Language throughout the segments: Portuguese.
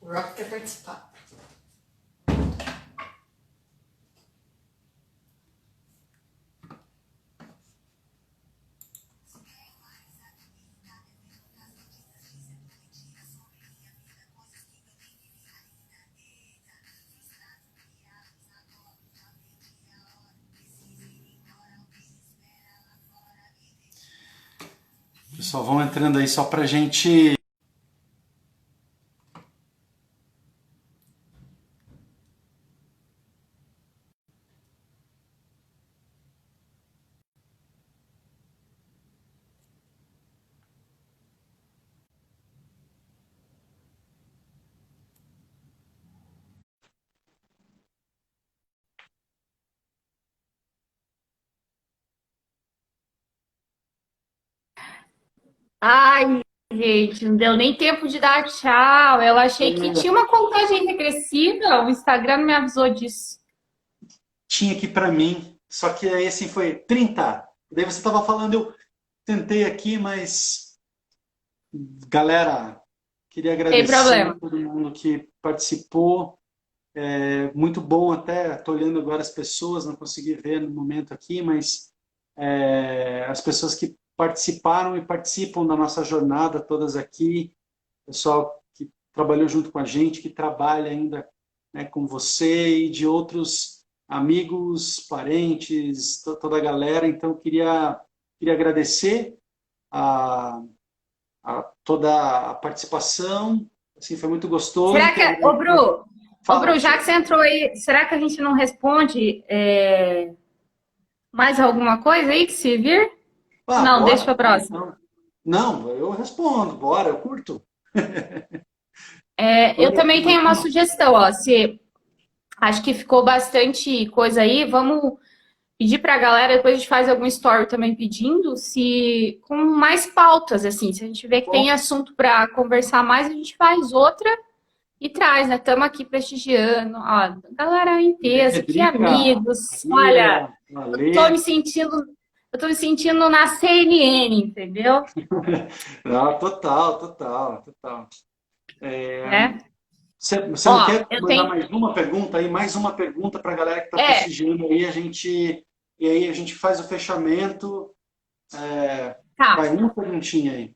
Rock quer participar. Pessoal, vão entrando aí só pra gente... Ai, gente, não deu nem tempo de dar tchau. Eu achei que tinha uma contagem regressiva, o Instagram não me avisou disso. Tinha aqui pra mim, só que aí assim foi 30. Daí você tava falando, eu tentei aqui, mas... Galera, queria Tem agradecer a problema. todo mundo que participou. É muito bom até, tô olhando agora as pessoas, não consegui ver no momento aqui, mas as pessoas que participaram e participam da nossa jornada, todas aqui, pessoal que trabalhou junto com a gente, que trabalha ainda, né, com você e de outros amigos, parentes, toda a galera. Então, queria agradecer a, a toda a participação. Assim, foi muito gostoso. Será que, ô Fala, Bru, já que você entrou aí, será que a gente não responde mais alguma coisa aí que se vir? Não, deixa bora. pra próxima. Então, não, eu respondo, bora, eu curto. Eu Manda também tenho uma uma. sugestão, ó. Se acho que ficou bastante coisa aí, vamos pedir para a galera, depois a gente faz algum story também pedindo, se com mais pautas, assim, se a gente vê que tem assunto para conversar mais, a gente faz outra e traz, né? Estamos aqui prestigiando, ó, galera em peso, que Pedrica, amigos. Olha, Maria, eu tô Ale. me sentindo, eu tô me sentindo na CNN, entendeu? Ah, total, total, total. Né? Você não Ó, quer eu mandar tenho, mais uma pergunta aí? Mais uma pergunta para a galera que está é, prestigiando aí, e aí a gente faz o fechamento. tá. Vai uma perguntinha aí.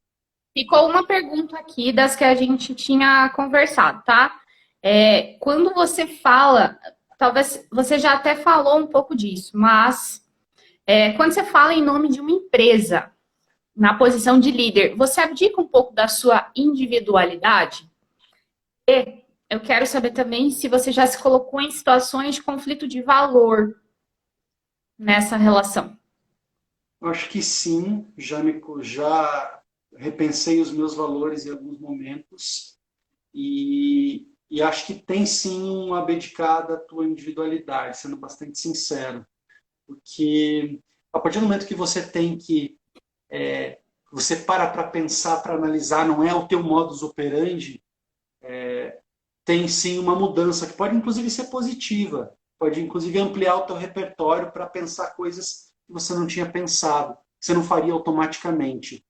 Ficou uma pergunta aqui das que a gente tinha conversado, tá? Quando você fala, talvez você já até falou um pouco disso, mas quando você fala em nome de uma empresa, na posição de líder, você abdica um pouco da sua individualidade? E eu quero saber também se você já se colocou em situações de conflito de valor nessa relação. Eu acho que sim, já repensei os meus valores em alguns momentos e acho que tem sim uma abdicada à tua individualidade, sendo bastante sincero, porque a partir do momento que você tem que você para pensar, para analisar, não é o teu modus operandi, tem sim uma mudança que pode inclusive ser positiva, pode inclusive ampliar o teu repertório para pensar coisas que você não tinha pensado, que você não faria automaticamente.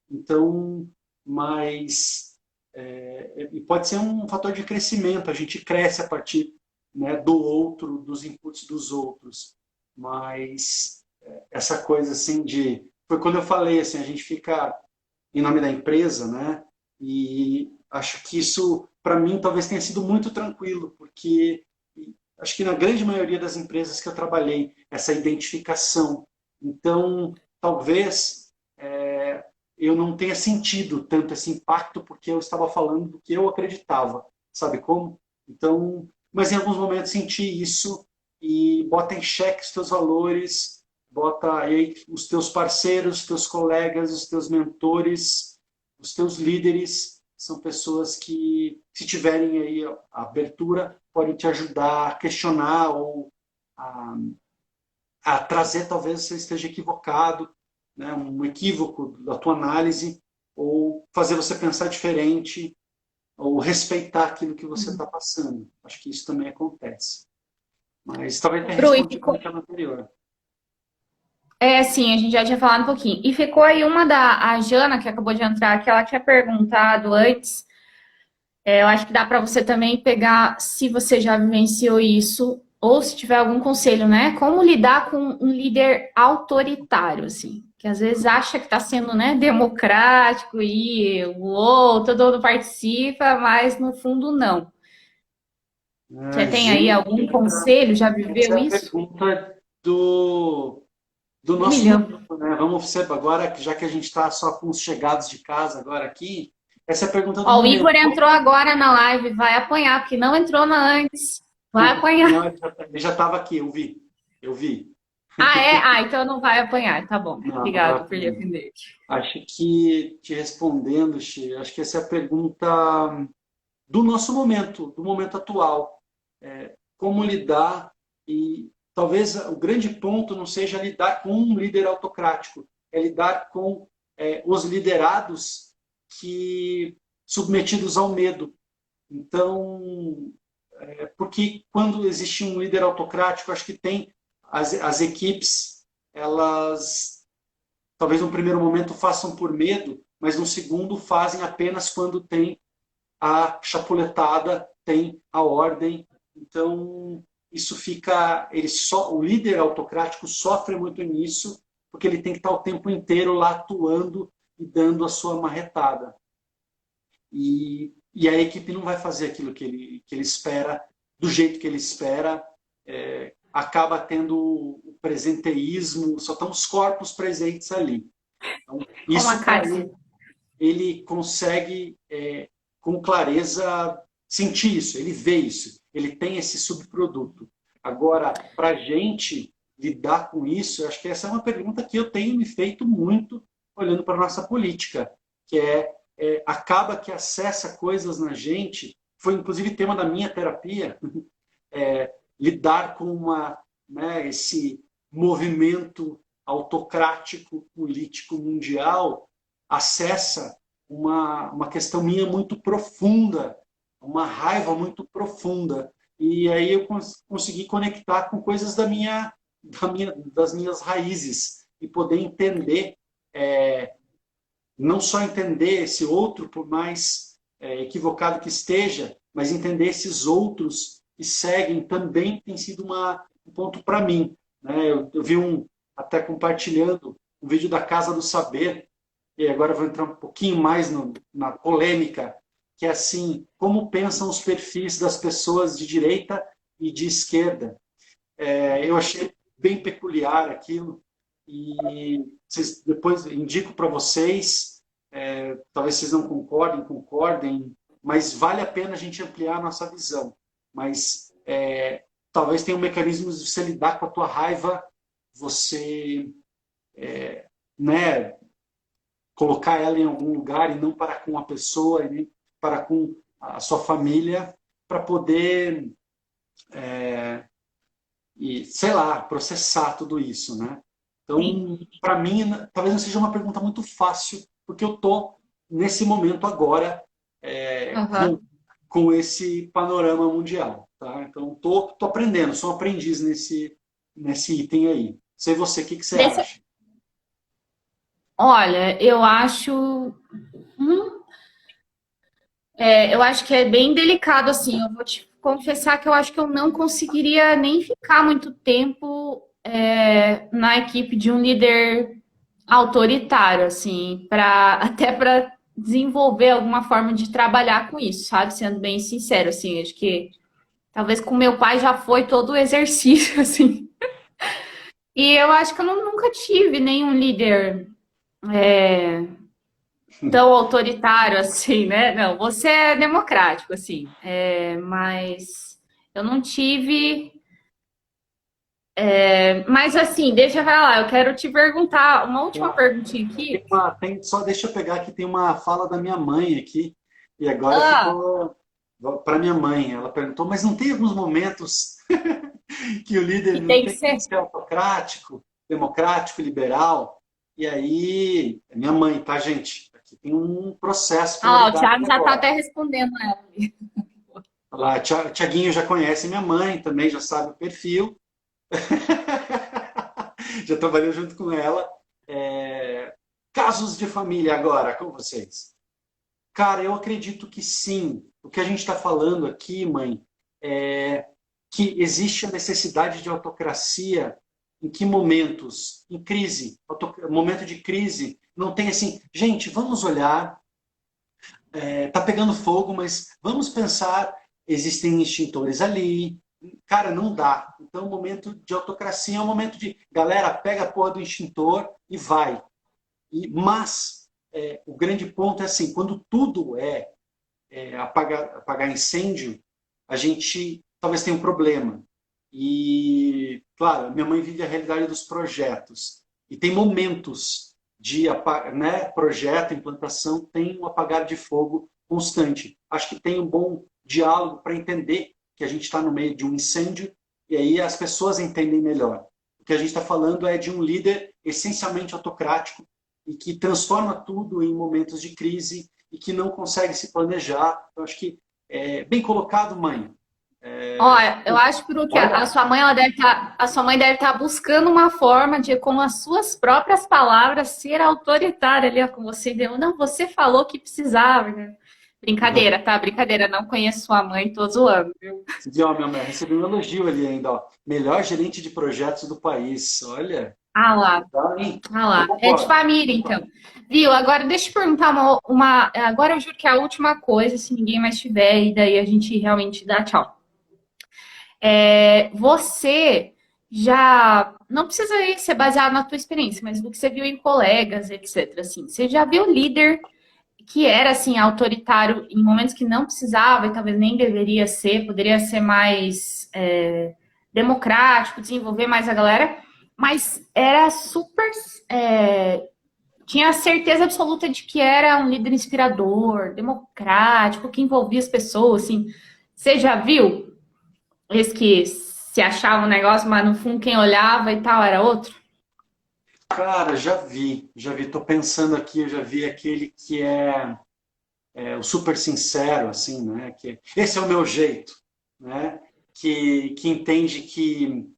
Então, mas e pode ser um fator de crescimento. A gente cresce a partir, né, do outro, dos inputs dos outros. Mas essa coisa assim de foi quando eu falei assim, a gente fica em nome da empresa, né? E acho que isso para mim talvez tenha sido muito tranquilo, porque acho que na grande maioria das empresas que eu trabalhei essa identificação. Então, talvez eu não tenha sentido tanto esse impacto porque eu estava falando do que eu acreditava, sabe como? Então, mas em alguns momentos senti isso e bota em xeque os teus valores, bota aí os teus parceiros, os teus colegas, os teus mentores, os teus líderes, são pessoas que, se tiverem aí a abertura, podem te ajudar a questionar ou a, a trazer, talvez você esteja equivocado, né, um equívoco da tua análise, ou fazer você pensar diferente, ou respeitar aquilo que você está passando. Acho que isso também acontece. Mas talvez tenha Bru, e respondido ficou, naquela anterior. sim, a gente já tinha falado um pouquinho. E ficou aí uma da a Jana, que acabou de entrar, que ela tinha perguntado antes. Eu acho que dá para você também pegar, se você já vivenciou isso, ou se tiver algum conselho, né? Como lidar com um líder autoritário, assim, que às vezes acha que está sendo, né, democrático e uou, todo mundo participa, mas no fundo não. Você tem aí Gente, algum conselho? Já essa viveu é a isso? pergunta do Um nosso milhão. momento, né? Vamos ser agora, já que a gente está só com os chegados de casa agora aqui, essa é a pergunta do Ó, o momento. Igor entrou agora na live, vai apanhar, porque não entrou na antes. Vai Não, apanhar. ele já estava aqui, eu vi. Eu vi. Ah, é? Ah, então não vai apanhar, tá bom. Não, não vai. Obrigado por defender. Acho que, te respondendo, Xi, acho que essa é a pergunta do momento atual. Como lidar, e talvez o grande ponto não seja lidar com um líder autocrático, é lidar com os liderados que submetidos ao medo. Então, porque quando existe um líder autocrático, acho que tem as equipes, elas talvez no primeiro momento façam por medo, mas no segundo fazem apenas quando tem a chapuletada, tem a ordem. Então, isso fica, o líder autocrático sofre muito nisso, porque ele tem que estar o tempo inteiro lá atuando e dando a sua marretada. E a equipe não vai fazer aquilo que ele espera, do jeito que ele espera, acaba tendo o presenteísmo, só estão os corpos presentes ali. Então, Como a isso para Karen. ele consegue, com clareza, sentir isso, ele vê isso, ele tem esse subproduto. Agora, para a gente lidar com isso, eu acho que essa é uma pergunta que eu tenho me feito muito olhando para a nossa política, que acaba que acessa coisas na gente, foi inclusive tema da minha terapia, lidar com esse movimento autocrático político mundial acessa uma questão minha muito profunda, uma raiva muito profunda. E aí eu consegui conectar com coisas das minhas raízes e poder entender, não só entender esse outro, por mais equivocado que esteja, mas entender esses outros que seguem também tem sido um ponto para mim. Né? Eu vi até compartilhando um vídeo da Casa do Saber, e agora eu vou entrar um pouquinho mais na polêmica, que é assim, como pensam os perfis das pessoas de direita e de esquerda. Eu achei bem peculiar aquilo, e depois indico para vocês, talvez vocês não concordem, mas vale a pena a gente ampliar a nossa visão. Mas talvez tenha um mecanismo de você lidar com a tua raiva, você né, colocar ela em algum lugar e não para com a pessoa, e nem para com a sua família, para poder, e, sei lá, processar tudo isso, né? Sim. Então, para mim, talvez não seja uma pergunta muito fácil, porque eu estou nesse momento agora Uhum. com esse panorama mundial, tá? Então, tô aprendendo, sou um aprendiz nesse item aí. Sei você, o que você Desse- acha? Olha, eu acho que é bem delicado, assim. Eu vou te confessar que eu acho que eu não conseguiria nem ficar muito tempo na equipe de um líder autoritário, assim, até para desenvolver alguma forma de trabalhar com isso, sabe? Sendo bem sincero, assim, acho que talvez com meu pai já foi todo o exercício, assim. E eu acho que eu nunca tive nenhum líder tão autoritário assim, né? Não, você é democrático, assim, mas eu não tive. Mas assim, deixa eu ver lá, eu quero te perguntar uma última perguntinha aqui. Só deixa eu pegar aqui, tem uma fala da minha mãe aqui, e agora Ah, ficou para minha mãe. Ela perguntou, mas não tem alguns momentos que o líder que não tem que tem que ser. ser autocrático, democrático, liberal? E aí, é minha mãe, tá, gente? Aqui tem um processo para Ah, lá, o lidar Thiago aqui já tá agora. até respondendo ela. Lá, Tiaguinho já conhece minha mãe, também já sabe o perfil, já trabalhou junto com ela. Casos de família agora com vocês. Cara, eu acredito que sim, o que a gente está falando aqui, mãe, é que existe a necessidade de autocracia em que momentos? Em crise, momento de crise, não tem assim, gente, vamos olhar, tá pegando fogo, mas vamos pensar, existem extintores ali, cara, não dá. Então, o momento de autocracia é um momento de, galera, pega a porra do extintor e vai. Mas o grande ponto é assim, quando tudo apagar incêndio, a gente talvez tenha um problema. E, claro, minha mãe vive a realidade dos projetos. E tem momentos de projeto, implantação, tem um apagar de fogo constante. Acho que tem um bom diálogo para entender que a gente está no meio de um incêndio e aí as pessoas entendem melhor. O que a gente está falando é de um líder essencialmente autocrático e que transforma tudo em momentos de crise e que não consegue se planejar. Eu acho que é bem colocado, mãe. Olha, eu acho que Olha, a sua mãe, a sua mãe deve estar buscando uma forma de, com as suas próprias palavras, ser autoritária ali ó, com você. Não, você falou que precisava, né? Brincadeira, tá? Brincadeira. Não conheço sua mãe, tô zoando, viu? ó, minha mãe, recebi um elogio ali ainda, ó. Melhor gerente de projetos do país. Olha, Ah lá, legal, hein? ah Eu lá. É de concordo. família, então. Viu? Agora, deixa eu perguntar agora eu juro que é a última coisa, se ninguém mais tiver, e daí a gente realmente dá tchau. Você já não precisa ser baseado na tua experiência, mas do que você viu em colegas, etc. Assim, você já viu líder que era assim autoritário em momentos que não precisava e talvez nem deveria ser, poderia ser mais democrático, desenvolver mais a galera, mas era super tinha a certeza absoluta de que era um líder inspirador, democrático, que envolvia as pessoas, assim. Você já viu? Esse que se achava um negócio, mas no fundo quem olhava e tal era outro? Cara, já vi. Tô pensando aqui, eu já vi aquele que é o super sincero, assim, né? Que esse é o meu jeito, né? Que entende que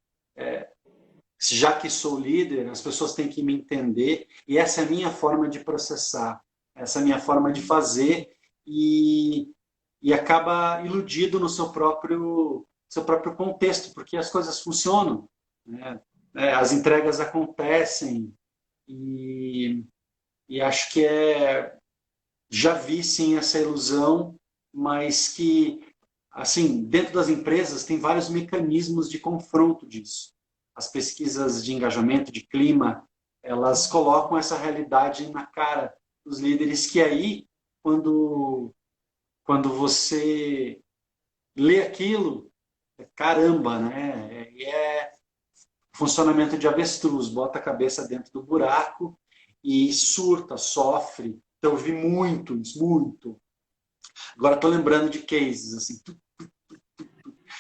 já que sou líder, as pessoas têm que me entender e essa é a minha forma de processar, essa é a minha forma de fazer e, e acaba iludido no seu próprio contexto, porque as coisas funcionam, né? As entregas acontecem e, e acho que já vi sim essa ilusão, mas que assim dentro das empresas tem vários mecanismos de confronto disso. As pesquisas de engajamento, de clima, elas colocam essa realidade na cara dos líderes que aí quando você lê aquilo, caramba, né? E é funcionamento de avestruz, bota a cabeça dentro do buraco e surta, sofre. Então, eu vi muito isso, muito. Agora estou lembrando de cases, assim.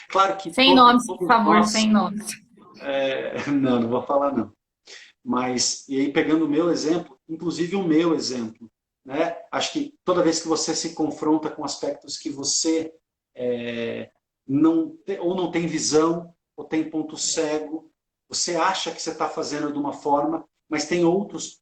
Claro que Sem nomes, por todos favor, nós... sem nomes. não, não vou falar não. Mas, e aí pegando o meu exemplo, inclusive o meu exemplo, né? Acho que toda vez que você se confronta com aspectos que você ou não tem visão, ou tem ponto cego, você acha que você está fazendo de uma forma, mas tem outros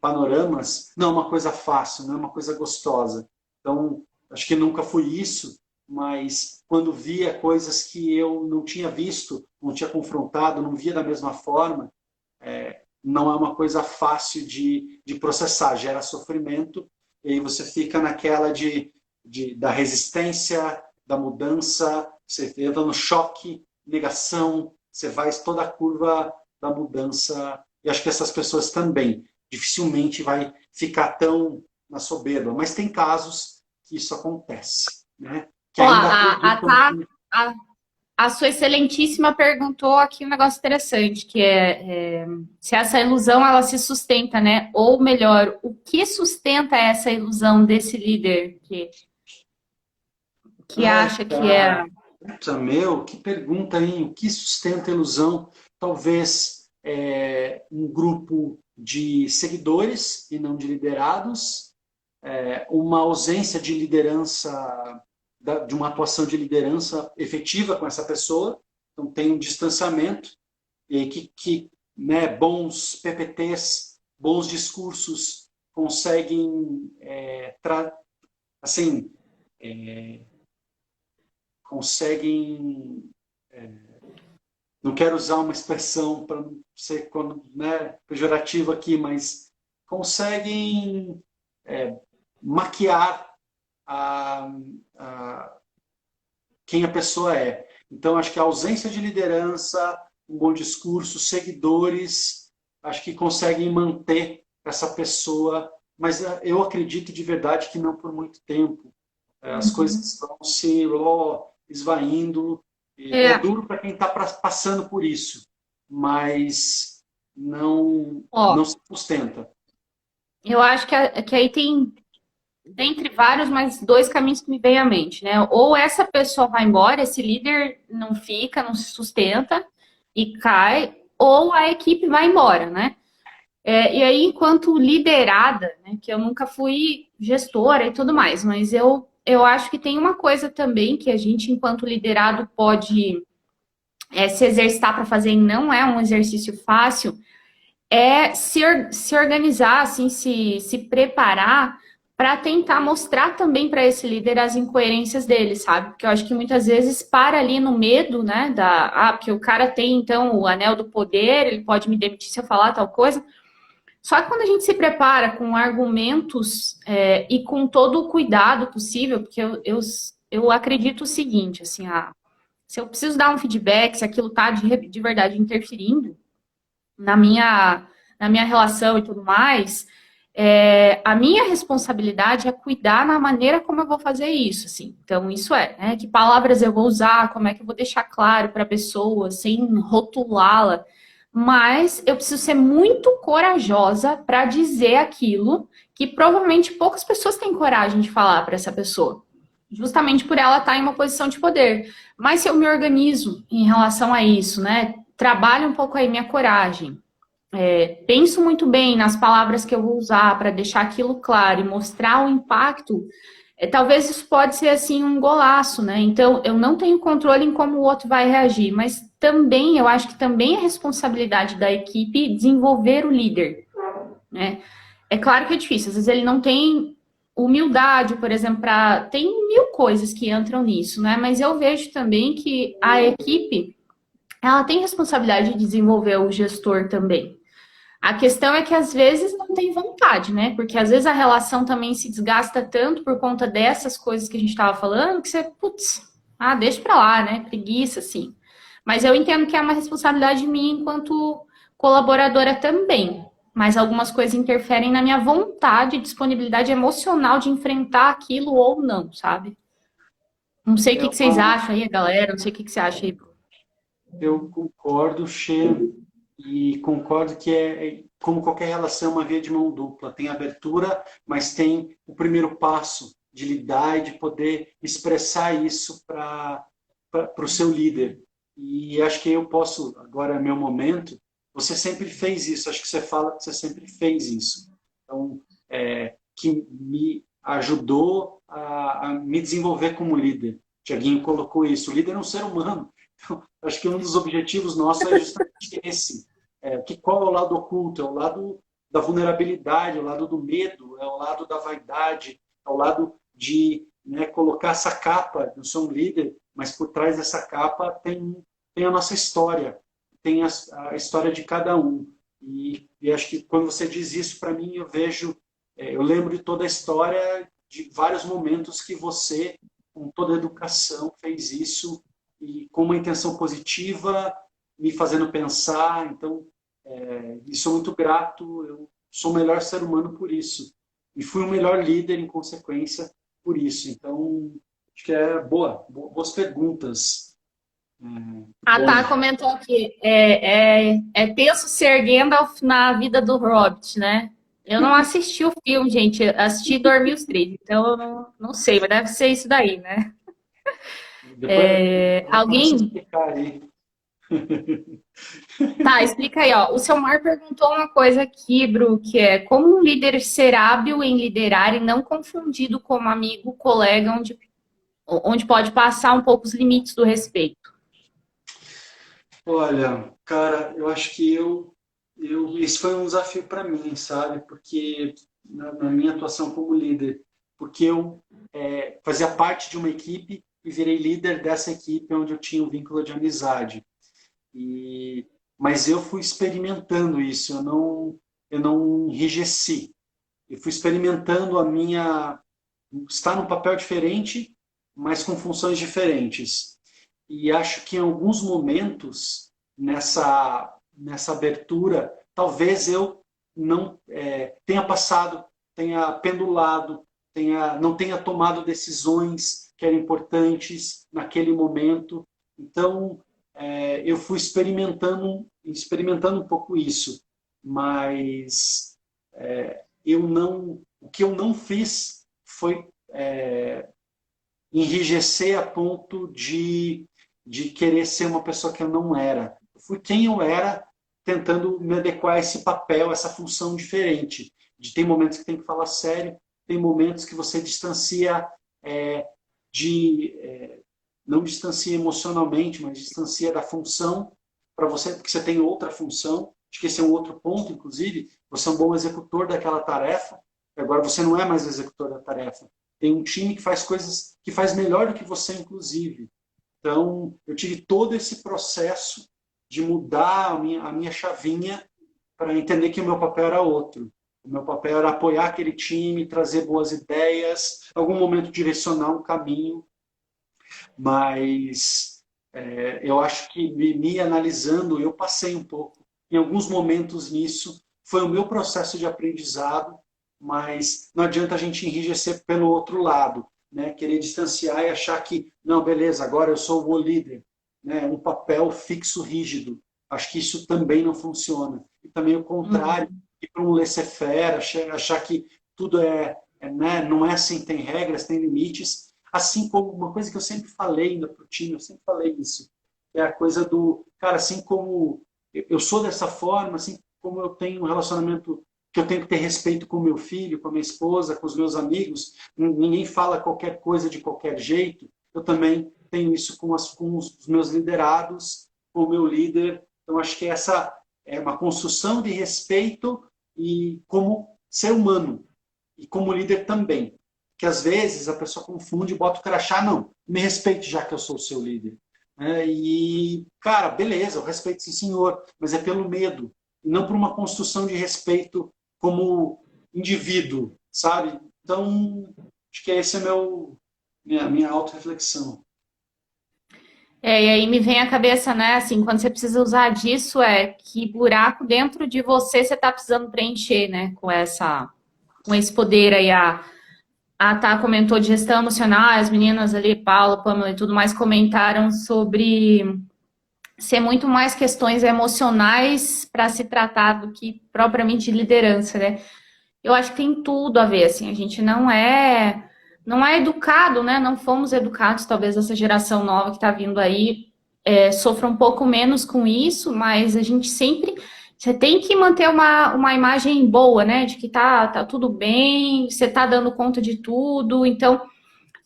panoramas, não é uma coisa fácil, não é uma coisa gostosa. Então, acho que nunca fui isso, mas quando via coisas que eu não tinha visto, não tinha confrontado, não via da mesma forma, não é uma coisa fácil de processar, gera sofrimento, e aí você fica naquela da resistência, da mudança, você entra no choque, negação, você vai toda a curva da mudança, e acho que essas pessoas também dificilmente vai ficar tão na soberba, mas tem casos que isso acontece, né? Que Ó, ainda acreditam que... a, a sua excelentíssima perguntou aqui um negócio interessante, que se essa ilusão ela se sustenta, né? Ou melhor, o que sustenta essa ilusão desse líder que Ai, acha que é. cara, puta, meu, que pergunta, hein? O que sustenta a ilusão? Talvez um grupo de seguidores e não de liderados, uma ausência de liderança, de uma atuação de liderança efetiva com essa pessoa, então tem um distanciamento, e aí né, bons PPTs, bons discursos conseguem assim, conseguem, não quero usar uma expressão para não ser, né, pejorativa aqui, mas conseguem maquiar a, a, quem a pessoa é. Então, acho que a ausência de liderança, um bom discurso, seguidores, acho que conseguem manter essa pessoa, mas eu acredito de verdade que não por muito tempo. As coisas vão se esvaindo. É É, duro para quem está passando por isso, mas não, ó, não se sustenta. eu acho que aí tem, dentre vários, mas dois caminhos que me vêm à mente, né? Ou essa pessoa vai embora, esse líder não fica, não se sustenta e cai, ou a equipe vai embora, né? E aí, enquanto liderada, né, que eu nunca fui gestora e tudo mais, mas eu acho que tem uma coisa também que a gente, enquanto liderado, pode se exercitar para fazer, e não é um exercício fácil, é se organizar, assim, se preparar para tentar mostrar também para esse líder as incoerências dele, sabe? Porque eu acho que muitas vezes para ali no medo, né, porque o cara tem então o anel do poder, ele pode me demitir se eu falar tal coisa. Só que quando a gente se prepara com argumentos e com todo o cuidado possível, porque eu acredito o seguinte, assim, se eu preciso dar um feedback, se aquilo está de verdade interferindo na minha relação e tudo mais, a minha responsabilidade é cuidar na maneira como eu vou fazer isso, assim. Então, isso né? Que palavras eu vou usar, como é que eu vou deixar claro para a pessoa, sem rotulá-la. Mas eu preciso ser muito corajosa para dizer aquilo que provavelmente poucas pessoas têm coragem de falar para essa pessoa. Justamente por ela estar em uma posição de poder. Mas se eu me organizo em relação a isso, né? Trabalho um pouco aí minha coragem, penso muito bem nas palavras que eu vou usar para deixar aquilo claro e mostrar o impacto, talvez isso pode ser assim um golaço, né? Então eu não tenho controle em como o outro vai reagir, mas também eu acho que também é responsabilidade da equipe desenvolver o líder, né? É claro que é difícil, às vezes ele não tem humildade, por exemplo, tem mil coisas que entram nisso, né? Mas eu vejo também que a equipe ela tem responsabilidade de desenvolver o gestor também. A questão é que às vezes não tem vontade, né? Porque às vezes a relação também se desgasta tanto por conta dessas coisas que a gente estava falando, que você, putz, deixa pra lá, né? Preguiça, assim. Mas eu entendo que é uma responsabilidade minha enquanto colaboradora também. Mas algumas coisas interferem na minha vontade e disponibilidade emocional de enfrentar aquilo ou não, sabe? Não sei o É que vocês uma, acham aí, galera. Não sei o que você acha aí. eu concordo, Che, e concordo que como qualquer relação, é uma via de mão dupla. Tem abertura, mas tem o primeiro passo de lidar e de poder expressar isso para o seu líder. E acho que eu posso, agora é meu momento, você sempre fez isso, acho que você fala que você sempre fez isso. Então, que me ajudou a me desenvolver como líder. Tiaguinho colocou isso, o líder é um ser humano. Então, acho que um dos objetivos nossos é justamente esse. Qual é o lado oculto? É o lado da vulnerabilidade, é o lado do medo, é o lado da vaidade, é o lado de, né, colocar essa capa. Eu sou um líder, mas por trás dessa capa tem a nossa história, tem a história de cada um. E acho que quando você diz isso para mim, eu lembro de toda a história, de vários momentos que você, com toda a educação, fez isso e com uma intenção positiva, me fazendo pensar. Então, e sou muito grato. Eu sou o melhor ser humano por isso. E fui o melhor líder, em consequência, por isso. Então, acho que boas perguntas. A Bom, Tá comentou aqui, é tenso ser Gandalf na vida do Hobbit, né? Eu não assisti o filme, gente, assisti e dormi os três, então eu não sei, mas deve ser isso daí, né? depois dá para você Alguém? explicar aí. Tá, explica aí, ó. O seu Mar perguntou uma coisa aqui, Bru, que é como um líder ser hábil em liderar e não confundido como amigo, colega, onde pode passar um pouco os limites do respeito. Olha, cara, eu acho que isso foi um desafio para mim, sabe? Porque na minha atuação como líder, porque eu fazia parte de uma equipe e virei líder dessa equipe onde eu tinha um vínculo de amizade. Mas eu fui experimentando isso, eu não enrijeci. Eu fui experimentando estar num papel diferente, mas com funções diferentes. E acho que em alguns momentos, nessa abertura, talvez eu não tenha passado, tenha pendulado, não tenha tomado decisões que eram importantes naquele momento. Então, eu fui experimentando um pouco isso, mas o que eu não fiz foi enrijecer a ponto de querer ser uma pessoa que eu não era. Eu fui quem eu era, tentando me adequar a esse papel, essa função diferente. Tem momentos que tem que falar sério, tem momentos que você distancia não distancia emocionalmente, mas distancia da função para você, porque você tem outra função. Acho que esse é um outro ponto, inclusive. Você é um bom executor daquela tarefa. Agora você não é mais o executor da tarefa. Tem um time que faz coisas que faz melhor do que você, inclusive. Então, eu tive todo esse processo de mudar a minha chavinha para entender que o meu papel era outro. O meu papel era apoiar aquele time, trazer boas ideias, em algum momento direcionar um caminho, mas eu acho que me analisando, eu passei um pouco, em alguns momentos nisso, foi o meu processo de aprendizado, mas não adianta a gente enrijecer pelo outro lado, né? Querer distanciar e achar que, não, beleza, agora eu sou o líder, né? Um papel fixo, rígido. Acho que isso também não funciona. E também o contrário, ir para um laissez-faire, achar que tudo né? Não é assim, tem regras, tem limites. Assim como uma coisa que eu sempre falei ainda para o time, eu sempre falei isso, é a coisa do, cara, assim como eu sou dessa forma, assim como eu tenho um relacionamento que eu tenho que ter respeito com meu filho, com a minha esposa, com os meus amigos, ninguém fala qualquer coisa de qualquer jeito, eu também tenho isso com os meus liderados, com o meu líder. Então, acho que essa é uma construção de respeito e como ser humano, e como líder também. Que às vezes a pessoa confunde e bota o crachá, não, me respeite já que eu sou o seu líder. E, cara, beleza, eu respeito sim, senhor, mas é pelo medo, e não por uma construção de respeito como indivíduo, sabe? Então, acho que esse é minha autorreflexão. E aí me vem à cabeça, né, assim, quando você precisa usar disso, que buraco dentro de você está precisando preencher, né, com esse poder aí. A Tá comentou de gestão emocional, as meninas ali, Paula, Pamela e tudo mais, comentaram sobre ser muito mais questões emocionais para se tratar do que propriamente de liderança, né? Eu acho que tem tudo a ver, assim, a gente não é educado, né? Não fomos educados, talvez essa geração nova que está vindo aí sofra um pouco menos com isso, mas a gente sempre você tem que manter uma imagem boa, né? De que tá tudo bem, você tá dando conta de tudo. Então,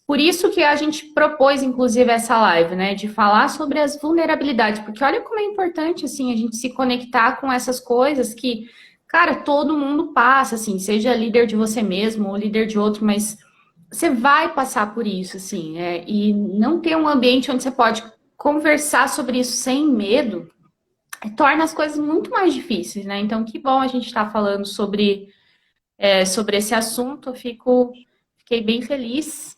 por isso que a gente propôs, inclusive, essa live, né? De falar sobre as vulnerabilidades, porque olha como é importante, assim, a gente se conectar com essas coisas que, cara, todo mundo passa, assim, seja líder de você mesmo ou líder de outro, mas você vai passar por isso, assim, e não ter um ambiente onde você pode conversar sobre isso sem medo torna as coisas muito mais difíceis, né? Então, que bom a gente estar falando sobre esse assunto. Fiquei bem feliz.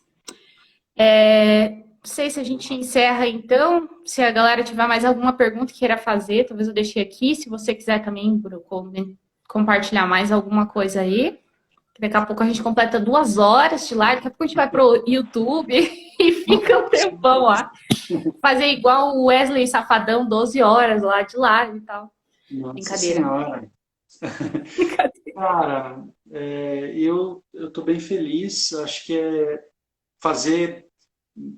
Não sei se a gente encerra então. Se a galera tiver mais alguma pergunta que queira fazer, talvez eu deixe aqui. Se você quiser também, Bruno, compartilhar mais alguma coisa aí. Daqui a pouco a gente completa 2 horas de live. Daqui a pouco a gente vai pro YouTube e fica um tempão lá. Fazer igual o Wesley Safadão, 12 horas lá de live e tal. Nossa Brincadeira. Senhora. Cara, eu estou bem feliz. Acho que fazer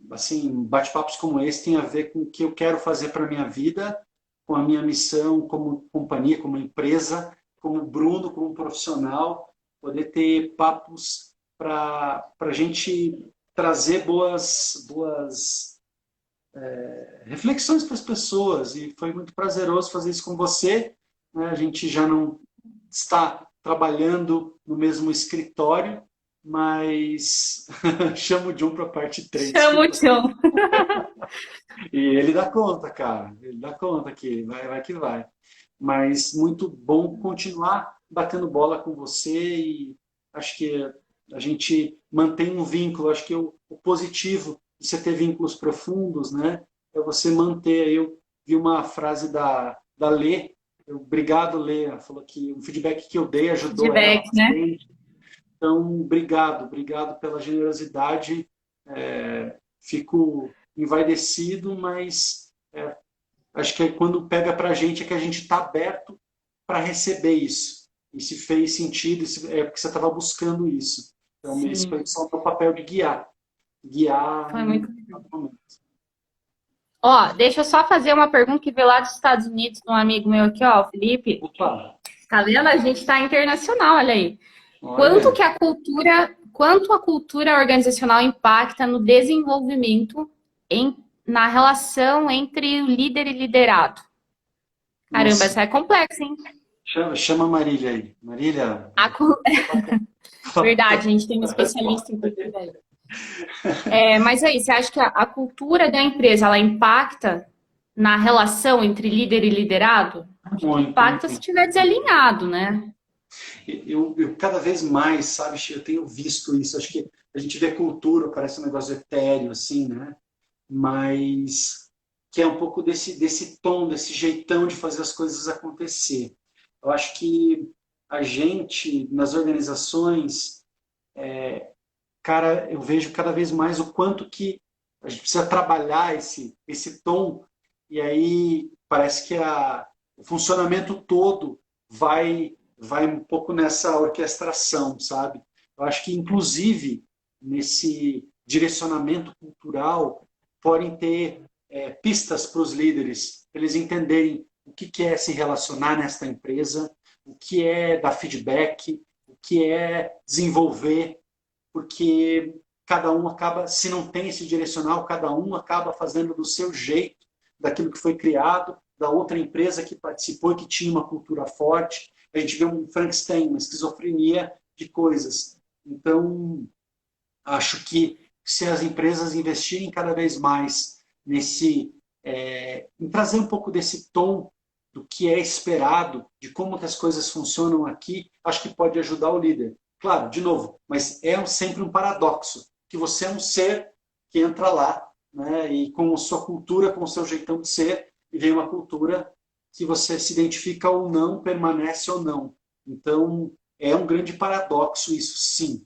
assim bate-papos como esse tem a ver com o que eu quero fazer para a minha vida, com a minha missão como companhia, como empresa, como Bruno, como profissional, poder ter papos para a gente trazer boas reflexões para as pessoas. E foi muito prazeroso fazer isso com você, né? A gente já não está trabalhando no mesmo escritório, mas chamo o John para a parte 3. Chama o Tião. E ele dá conta, cara. Ele dá conta que vai que vai. Mas muito bom continuar batendo bola com você e acho que a gente mantém um vínculo. Acho que o positivo de você ter vínculos profundos, né, é você manter. Eu vi uma frase da Lê, obrigado, Lê, ela falou que o feedback que eu dei ajudou ela Feedback, né? bastante. Então, obrigado pela generosidade. Fico envaidecido, mas acho que quando pega para a gente é que a gente está aberto para receber isso. E se fez sentido, é porque você estava buscando isso. Então, esse Sim, foi só o meu papel de guiar. Guiar foi no muito legal. momento. Ó, deixa eu só fazer uma pergunta que veio lá dos Estados Unidos, de um amigo meu aqui, ó, o Felipe. Opa, Tá vendo? A gente tá internacional, olha aí. olha, Quanto a cultura organizacional impacta no desenvolvimento na relação entre o líder e liderado? Caramba, nossa, essa é complexa, hein? chama a Marília aí. Marília, A cu- Verdade, a gente tem um especialista em responde. cultura aí. Mas aí, você acha que a cultura da empresa, ela impacta na relação entre líder e liderado? Acho que Muito, impacta se muito. estiver desalinhado, né? Eu cada vez mais, sabe, eu tenho visto isso. Acho que a gente vê cultura, parece um negócio etéreo, assim, né? Mas que é um pouco desse tom, desse jeitão de fazer as coisas acontecer. Eu acho que a gente, nas organizações, cara, eu vejo cada vez mais o quanto que a gente precisa trabalhar esse tom, e aí parece que o funcionamento todo vai um pouco nessa orquestração, sabe? Eu acho que, inclusive, nesse direcionamento cultural, podem ter pistas para os líderes, para eles entenderem o que é se relacionar nesta empresa, o que é dar feedback, o que é desenvolver, porque cada um acaba, se não tem esse direcional, cada um acaba fazendo do seu jeito, daquilo que foi criado, da outra empresa que participou e que tinha uma cultura forte. A gente vê um Frankenstein, uma esquizofrenia de coisas. Então, acho que se as empresas investirem cada vez mais em trazer um pouco desse tom do que é esperado, de como que as coisas funcionam aqui, acho que pode ajudar o líder. Claro, de novo, mas sempre um paradoxo, que você é um ser que entra lá, né, e com a sua cultura, com o seu jeitão de ser, e vem uma cultura que você se identifica ou não, permanece ou não. Então, é um grande paradoxo isso, sim.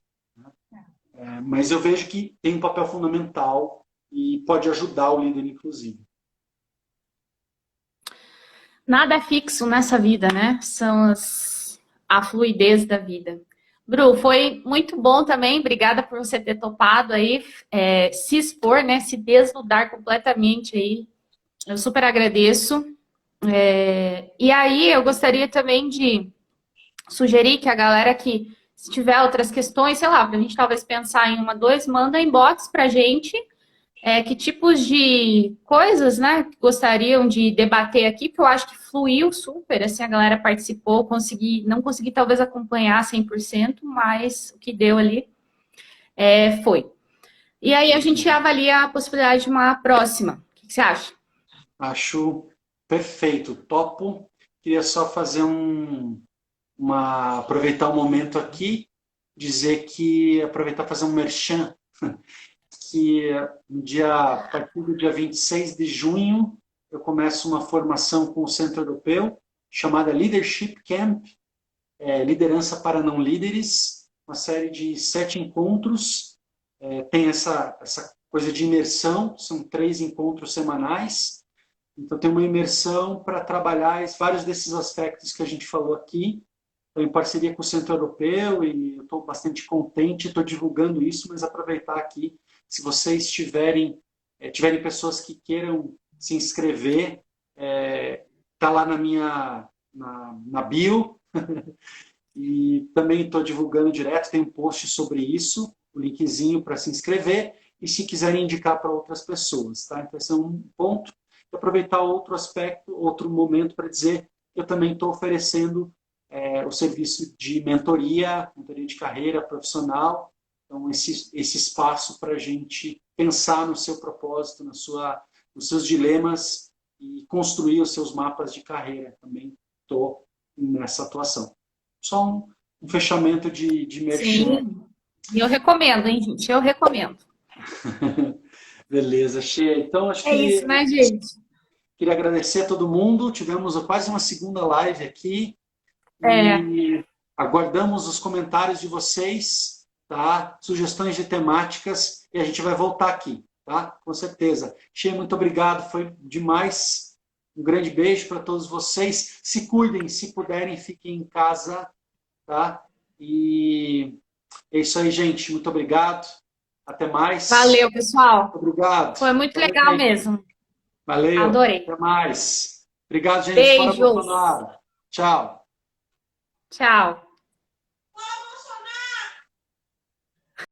Mas eu vejo que tem um papel fundamental e pode ajudar o líder, inclusive. Nada é fixo nessa vida, né? A fluidez da vida. Bru, foi muito bom também. Obrigada por você ter topado aí, se expor, né? Se desnudar completamente aí. Eu super agradeço. E aí, eu gostaria também de sugerir que a galera que, se tiver outras questões, sei lá, para a gente talvez pensar em uma, dois, manda inbox pra gente. Que tipos de coisas, né, gostariam de debater aqui, porque eu acho que fluiu super, assim, a galera participou, não consegui talvez acompanhar 100%, mas o que deu ali foi. E aí a gente avalia a possibilidade de uma próxima. O que você acha? Acho perfeito, topo. Queria só fazer aproveitar o momento aqui, aproveitar fazer um merchan, que a partir do dia 26 de junho eu começo uma formação com o Centro Europeu chamada Leadership Camp, Liderança para Não Líderes, uma série de 7 encontros, tem essa coisa de imersão, são 3 encontros semanais, então tem uma imersão para trabalhar vários desses aspectos que a gente falou aqui, em parceria com o Centro Europeu, e eu estou bastante contente, estou divulgando isso, mas aproveitar aqui, se vocês tiverem pessoas que queiram se inscrever, está lá na bio, e também estou divulgando direto, tem um post sobre isso, o linkzinho para se inscrever, e se quiserem indicar para outras pessoas. Tá? Então, esse é um ponto. E aproveitar outro aspecto, outro momento para dizer que eu também estou oferecendo o serviço de mentoria de carreira profissional, Então, esse espaço para a gente pensar no seu propósito, nos seus dilemas e construir os seus mapas de carreira. Também estou nessa atuação. Só um fechamento de merchan. Sim, e eu recomendo, hein, gente? Eu recomendo. Beleza, Xê. Então, acho É que isso, né, gente? queria agradecer a todo mundo. Tivemos quase uma segunda live aqui. É, E aguardamos os comentários de vocês, tá? Sugestões de temáticas e a gente vai voltar aqui, tá? Com certeza. Xê, muito obrigado, foi demais. Um grande beijo para todos vocês. Se cuidem, se puderem, fiquem em casa, tá? E é isso aí, gente. Muito obrigado. Até mais. valeu, pessoal. Obrigado. Foi muito Valeu, legal gente. mesmo. Valeu. Adorei. Até mais. Obrigado, gente. Fora Beijos. Bolsonaro. Tchau. Tchau.